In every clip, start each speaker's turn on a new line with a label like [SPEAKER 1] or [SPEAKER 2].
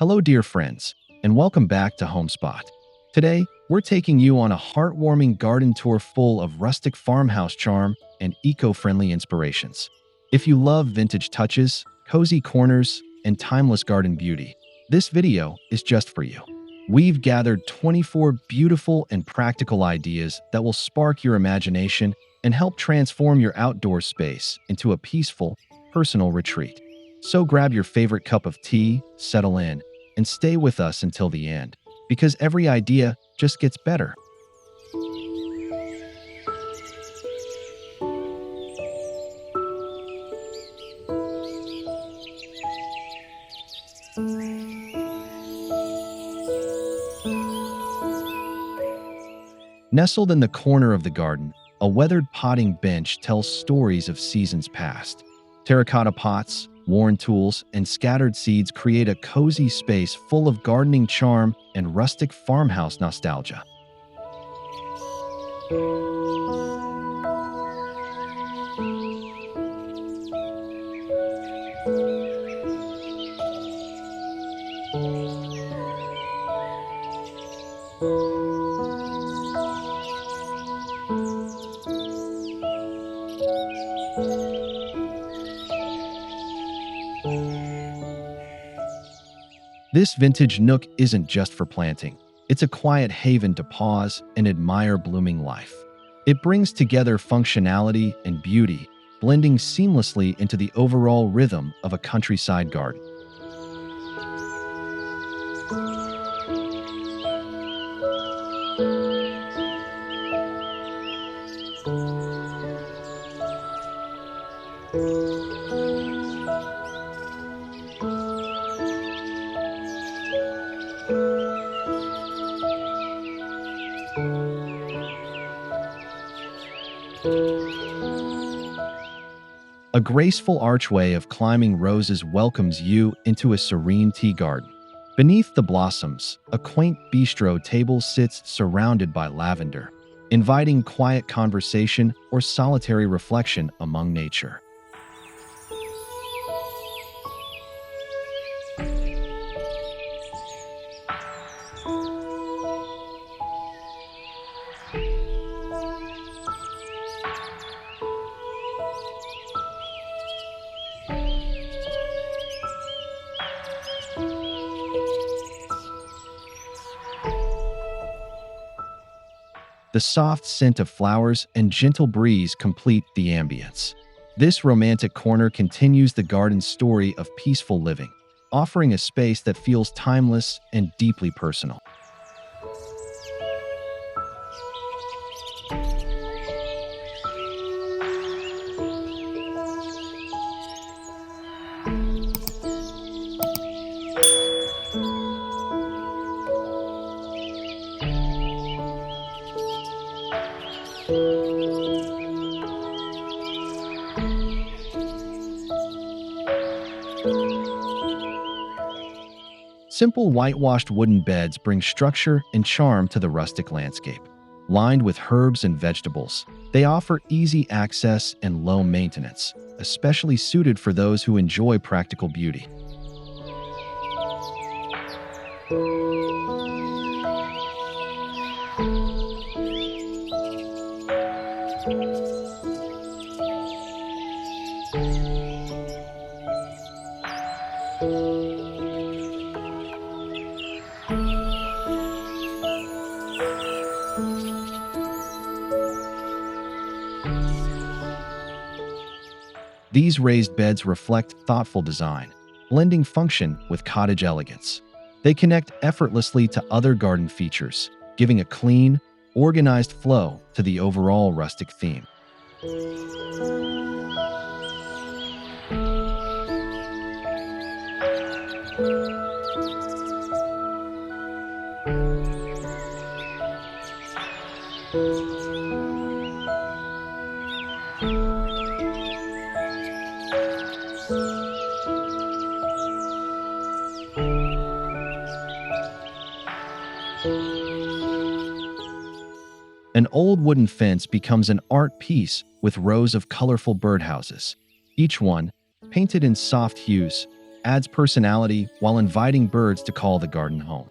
[SPEAKER 1] Hello, dear friends, and welcome back to Homespot. Today, we're taking you on a heartwarming garden tour full of rustic farmhouse charm and eco-friendly inspirations. If you love vintage touches, cozy corners, and timeless garden beauty, this video is just for you. We've gathered 24 beautiful and practical ideas that will spark your imagination and help transform your outdoor space into a peaceful, personal retreat. So grab your favorite cup of tea, settle in, and stay with us until the end, because every idea just gets better. Nestled in the corner of the garden, a weathered potting bench tells stories of seasons past. Terracotta pots, worn tools, and scattered seeds create a cozy space full of gardening charm and rustic farmhouse nostalgia. This vintage nook isn't just for planting. It's a quiet haven to pause and admire blooming life. It brings together functionality and beauty, blending seamlessly into the overall rhythm of a countryside garden. A graceful archway of climbing roses welcomes you into a serene tea garden. Beneath the blossoms, a quaint bistro table sits surrounded by lavender, inviting quiet conversation or solitary reflection among nature. The soft scent of flowers and gentle breeze complete the ambience. This romantic corner continues the garden's story of peaceful living, offering a space that feels timeless and deeply personal. Simple whitewashed wooden beds bring structure and charm to the rustic landscape. Lined with herbs and vegetables, they offer easy access and low maintenance, especially suited for those who enjoy practical beauty. These raised beds reflect thoughtful design, blending function with cottage elegance. They connect effortlessly to other garden features, giving a clean, organized flow to the overall rustic theme. An old wooden fence becomes an art piece with rows of colorful birdhouses, each one painted in soft hues, adds personality while inviting birds to call the garden home.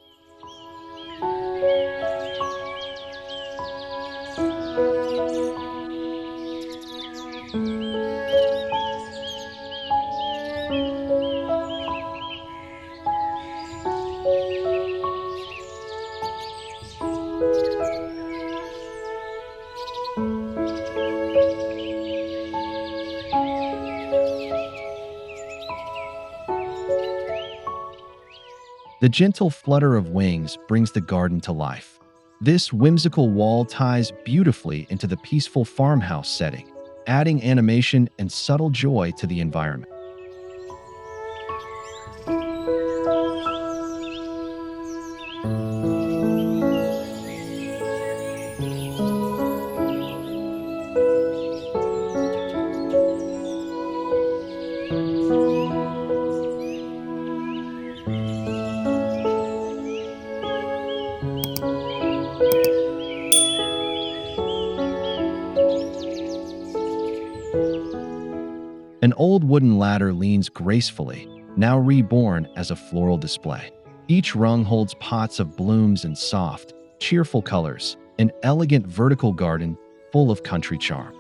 [SPEAKER 1] The gentle flutter of wings brings the garden to life. This whimsical wall ties beautifully into the peaceful farmhouse setting, adding animation and subtle joy to the environment. An old wooden ladder leans gracefully, now reborn as a floral display. Each rung holds pots of blooms and soft, cheerful colors, an elegant vertical garden full of country charm.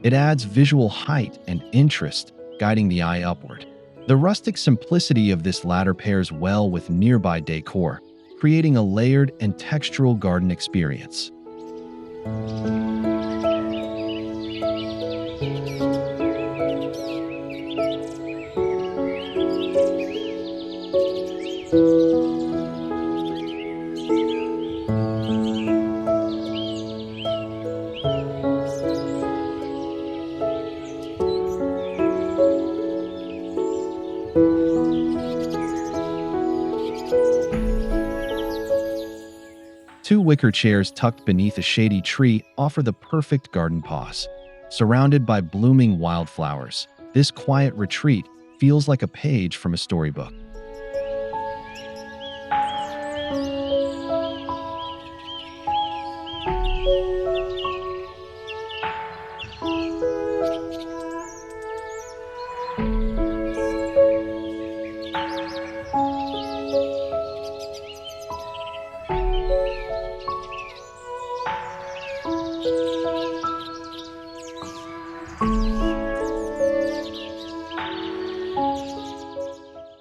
[SPEAKER 1] It adds visual height and interest, guiding the eye upward. The rustic simplicity of this ladder pairs well with nearby decor, creating a layered and textural garden experience. Two wicker chairs tucked beneath a shady tree offer the perfect garden pause. Surrounded by blooming wildflowers, this quiet retreat feels like a page from a storybook.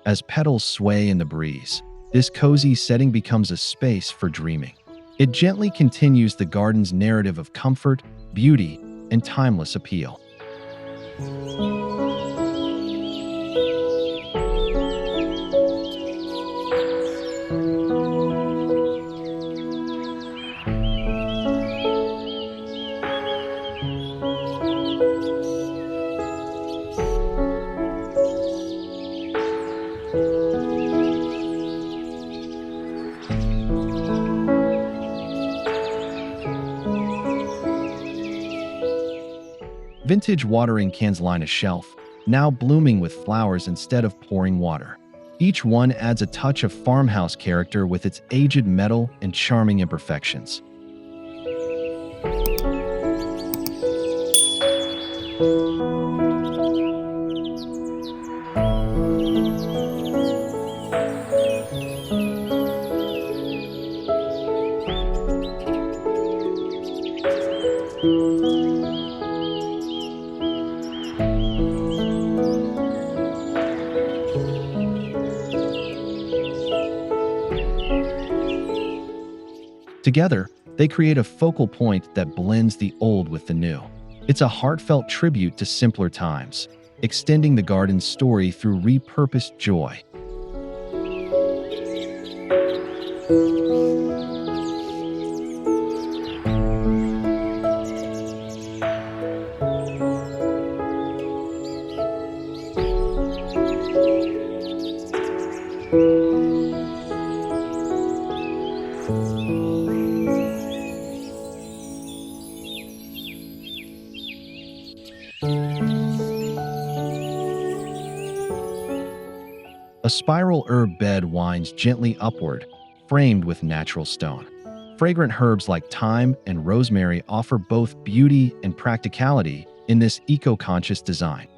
[SPEAKER 1] As petals sway in the breeze, this cozy setting becomes a space for dreaming. It gently continues the garden's narrative of comfort, beauty, and timeless appeal. Vintage watering cans line a shelf, now blooming with flowers instead of pouring water. Each one adds a touch of farmhouse character with its aged metal and charming imperfections. Together, they create a focal point that blends the old with the new. It's a heartfelt tribute to simpler times, extending the garden's story through repurposed joy. A spiral herb bed winds gently upward, framed with natural stone. Fragrant herbs like thyme and rosemary offer both beauty and practicality in this eco-conscious design.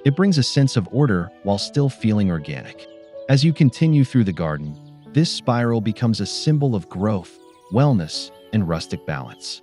[SPEAKER 1] It brings a sense of order while still feeling organic. As you continue through the garden, this spiral becomes a symbol of growth, wellness, and rustic balance.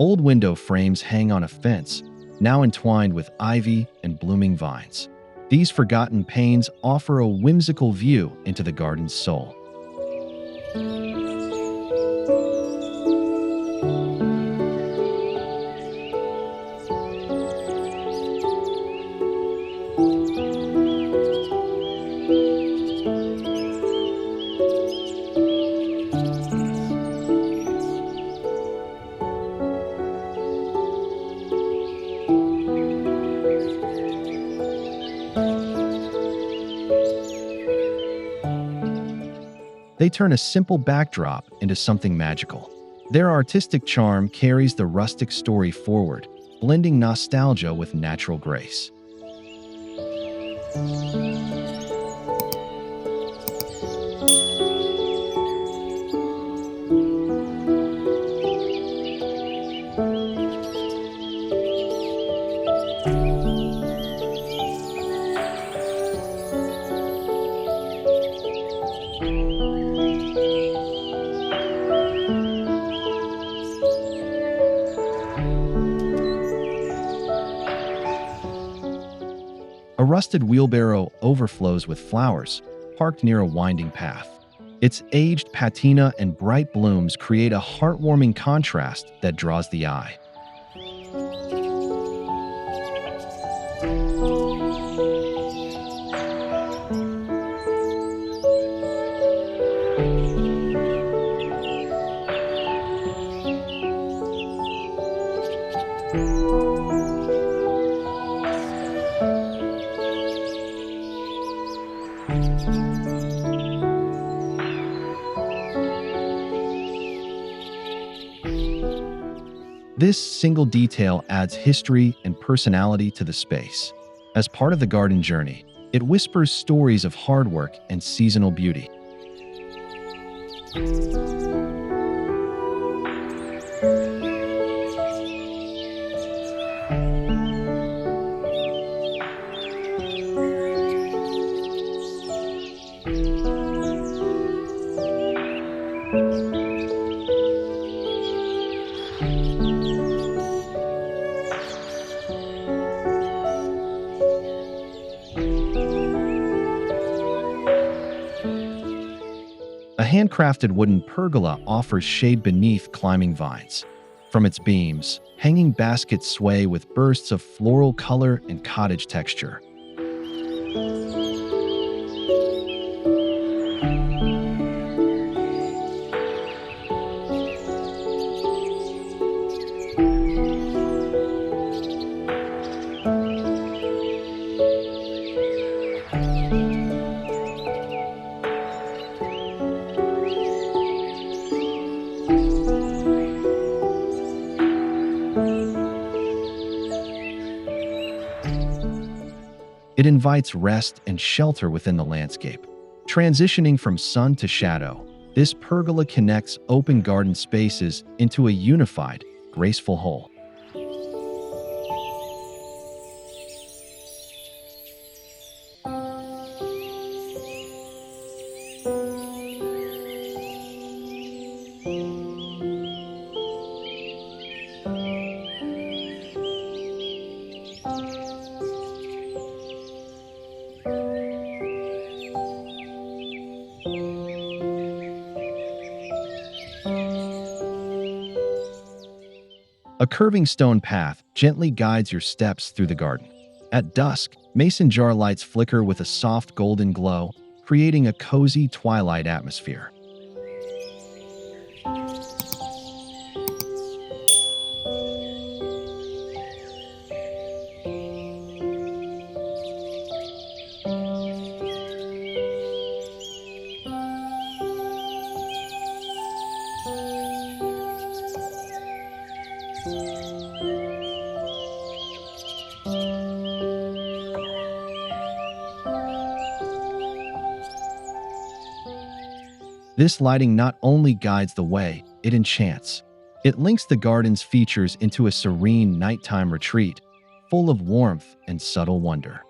[SPEAKER 1] Old window frames hang on a fence, now entwined with ivy and blooming vines. These forgotten panes offer a whimsical view into the garden's soul. They turn a simple backdrop into something magical. Their artistic charm carries the rustic story forward, blending nostalgia with natural grace. A rusted wheelbarrow overflows with flowers, parked near a winding path. Its aged patina and bright blooms create a heartwarming contrast that draws the eye. This single detail adds history and personality to the space. As part of the garden journey, it whispers stories of hard work and seasonal beauty. A handcrafted wooden pergola offers shade beneath climbing vines. From its beams, hanging baskets sway with bursts of floral color and cottage texture. It invites rest and shelter within the landscape. Transitioning from sun to shadow, this pergola connects open garden spaces into a unified, graceful whole. A curving stone path gently guides your steps through the garden. At dusk, mason jar lights flicker with a soft golden glow, creating a cozy twilight atmosphere. This lighting not only guides the way, it enchants. It links the garden's features into a serene nighttime retreat, full of warmth and subtle wonder.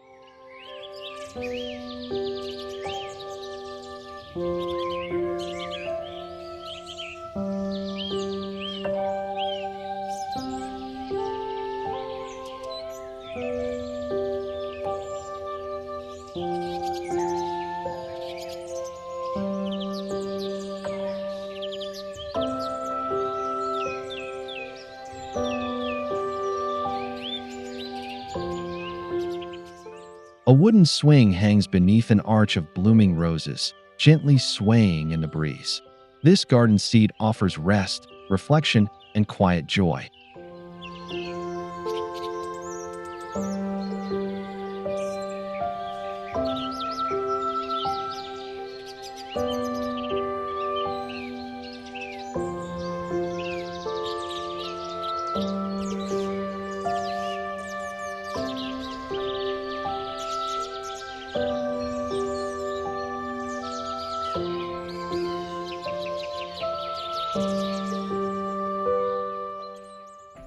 [SPEAKER 1] A wooden swing hangs beneath an arch of blooming roses, gently swaying in the breeze. This garden seat offers rest, reflection, and quiet joy.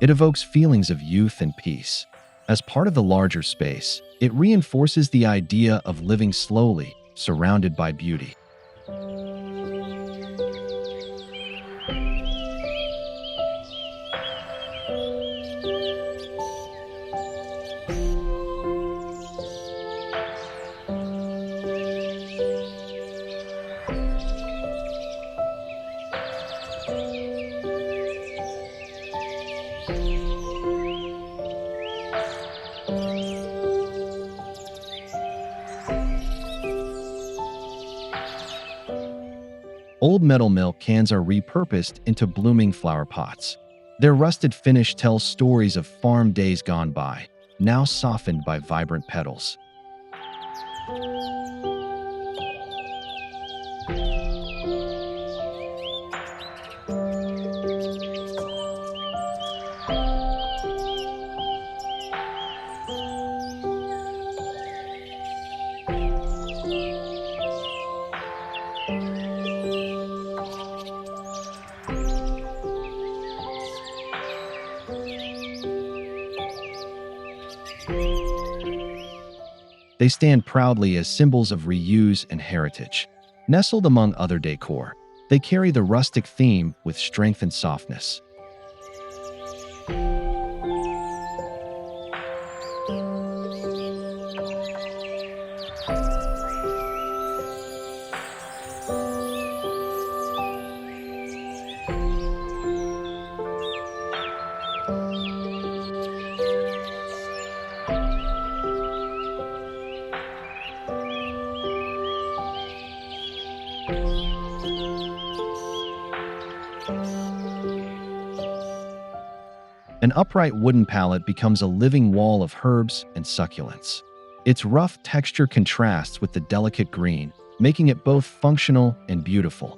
[SPEAKER 1] It evokes feelings of youth and peace. As part of the larger space, it reinforces the idea of living slowly, surrounded by beauty. Old metal milk cans are repurposed into blooming flower pots. Their rusted finish tells stories of farm days gone by, now softened by vibrant petals. They stand proudly as symbols of reuse and heritage. Nestled among other decor, they carry the rustic theme with strength and softness. An upright wooden pallet becomes a living wall of herbs and succulents. Its rough texture contrasts with the delicate green, making it both functional and beautiful.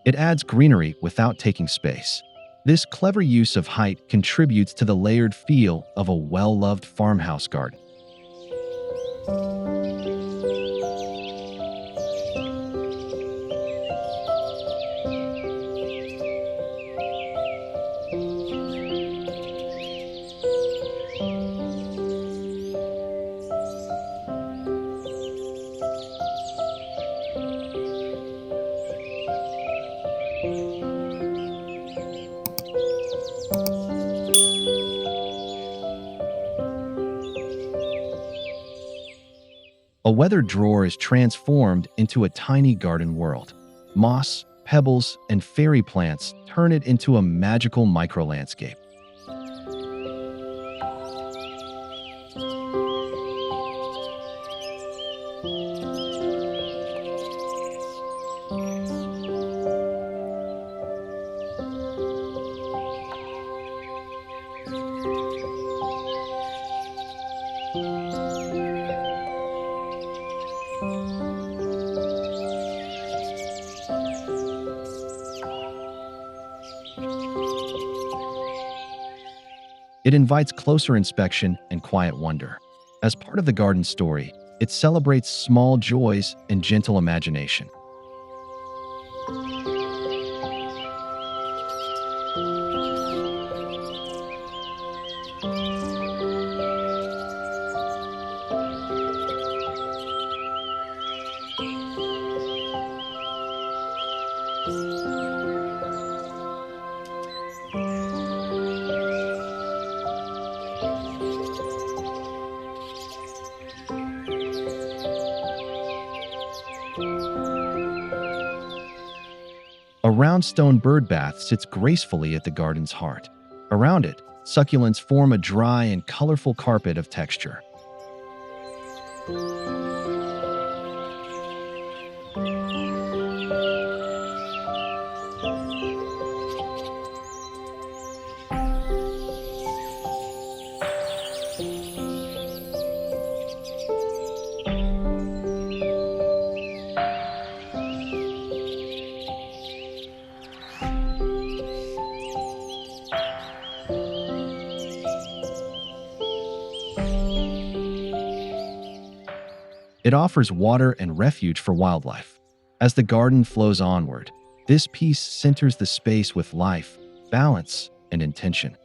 [SPEAKER 1] It adds greenery without taking space. This clever use of height contributes to the layered feel of a well-loved farmhouse garden. A weathered drawer is transformed into a tiny garden world. Moss, pebbles, and fairy plants turn it into a magical micro-landscape. It invites closer inspection and quiet wonder. As part of the garden story, it celebrates small joys and gentle imagination. A round stone birdbath sits gracefully at the garden's heart. Around it, succulents form a dry and colorful carpet of texture. It offers water and refuge for wildlife. As the garden flows onward, this piece centers the space with life, balance, and intention.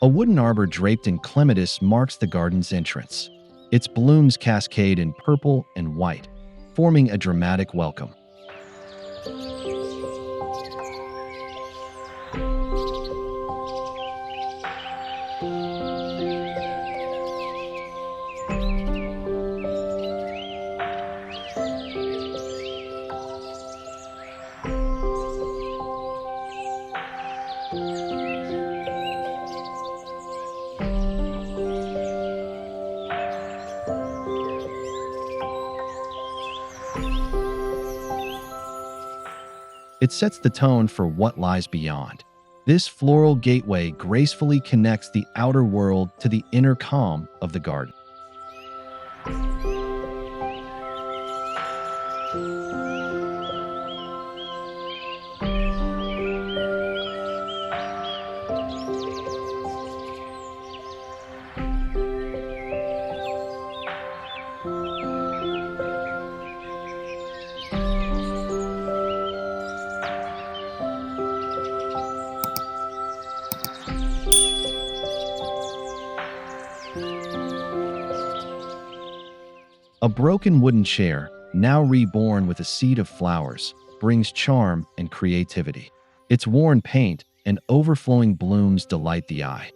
[SPEAKER 1] A wooden arbor draped in clematis marks the garden's entrance. Its blooms cascade in purple and white, forming a dramatic welcome. It sets the tone for what lies beyond. This floral gateway gracefully connects the outer world to the inner calm of the garden. A broken wooden chair, now reborn with a seed of flowers, brings charm and creativity. Its worn paint and overflowing blooms delight the eye.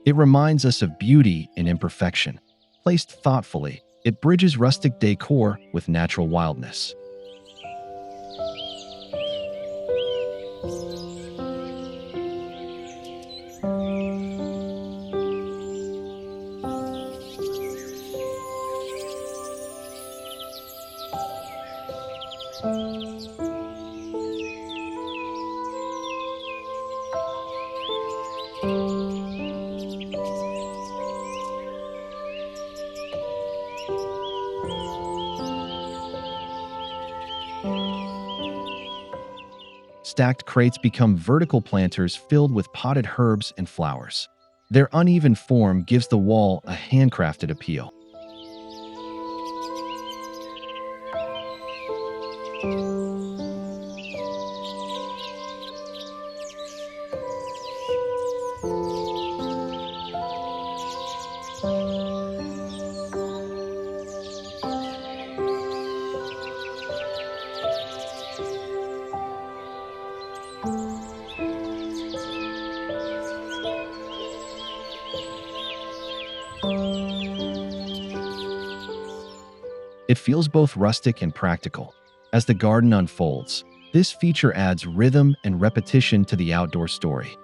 [SPEAKER 1] It reminds us of beauty in imperfection. Placed thoughtfully, it bridges rustic decor with natural wildness. Stacked crates become vertical planters filled with potted herbs and flowers. Their uneven form gives the wall a handcrafted appeal. It feels both rustic and practical. As the garden unfolds, this feature adds rhythm and repetition to the outdoor story.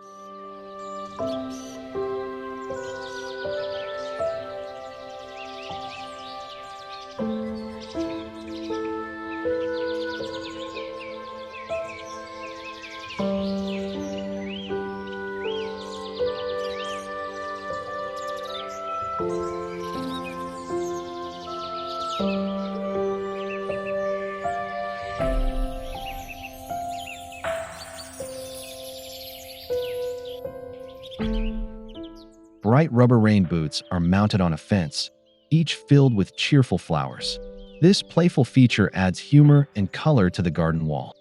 [SPEAKER 1] Bright rubber rain boots are mounted on a fence, each filled with cheerful flowers. This playful feature adds humor and color to the garden wall.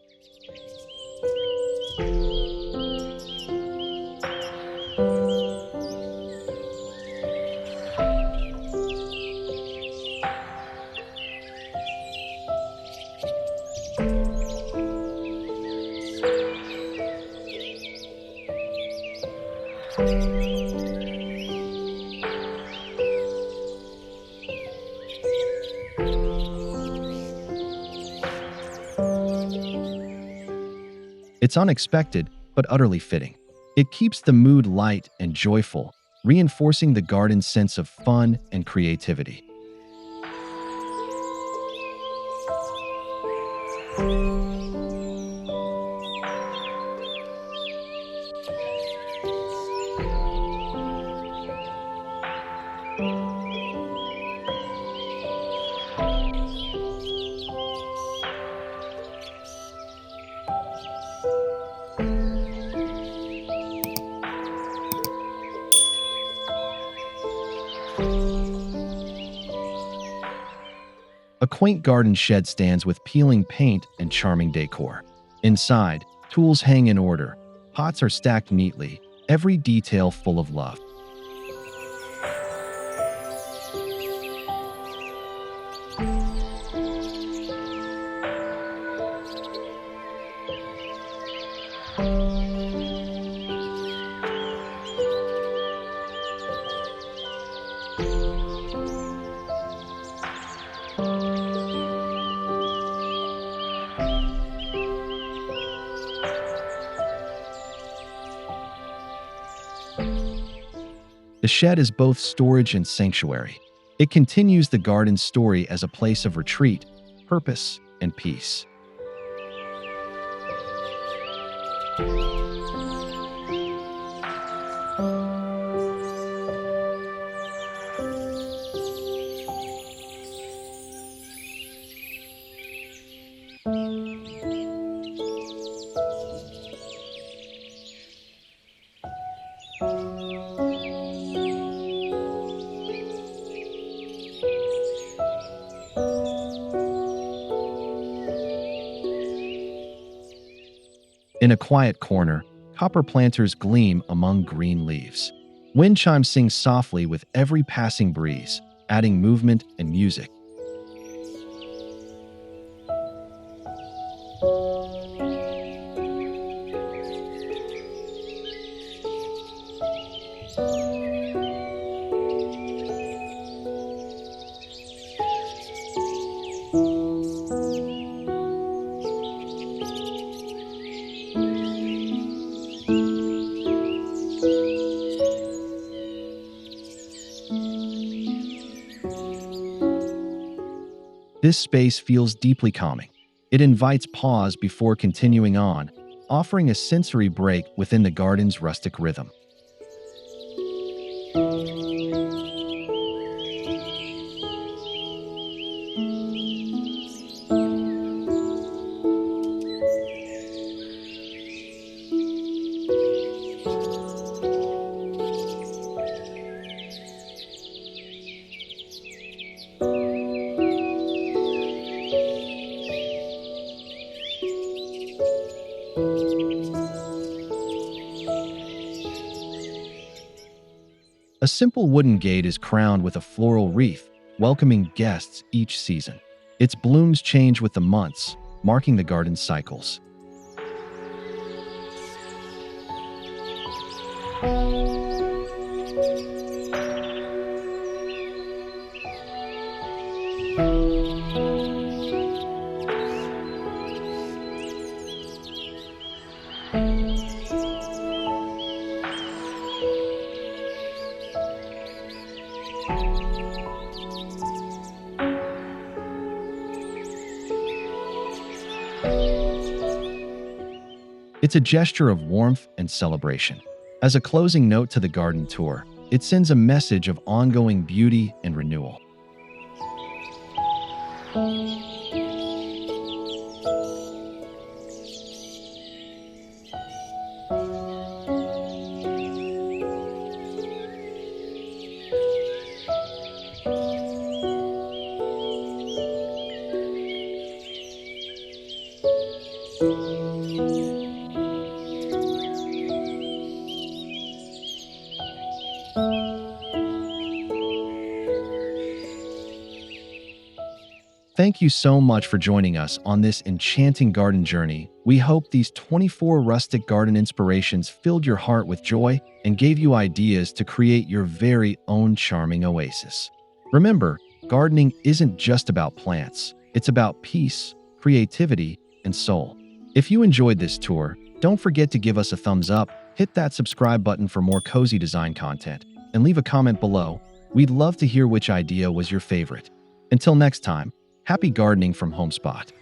[SPEAKER 1] It's unexpected, but utterly fitting. It keeps the mood light and joyful, reinforcing the garden's sense of fun and creativity. A quaint garden shed stands with peeling paint and charming decor. Inside, tools hang in order, pots are stacked neatly, every detail full of love. The shed is both storage and sanctuary. It continues the garden's story as a place of retreat, purpose, and peace. In a quiet corner, copper planters gleam among green leaves. Wind chimes sing softly with every passing breeze, adding movement and music. This space feels deeply calming. It invites pause before continuing on, offering a sensory break within the garden's rustic rhythm. A simple wooden gate is crowned with a floral wreath, welcoming guests each season. Its blooms change with the months, marking the garden's cycles. It's a gesture of warmth and celebration. As a closing note to the garden tour, it sends a message of ongoing beauty and renewal. Thank you so much for joining us on this enchanting garden journey. We hope these 24 rustic garden inspirations filled your heart with joy and gave you ideas to create your very own charming oasis. Remember, gardening isn't just about plants. It's about peace, creativity, and soul. If you enjoyed this tour, don't forget to give us a thumbs up, hit that subscribe button for more cozy design content, and leave a comment below. We'd love to hear which idea was your favorite. Until next time, happy gardening from Homespot.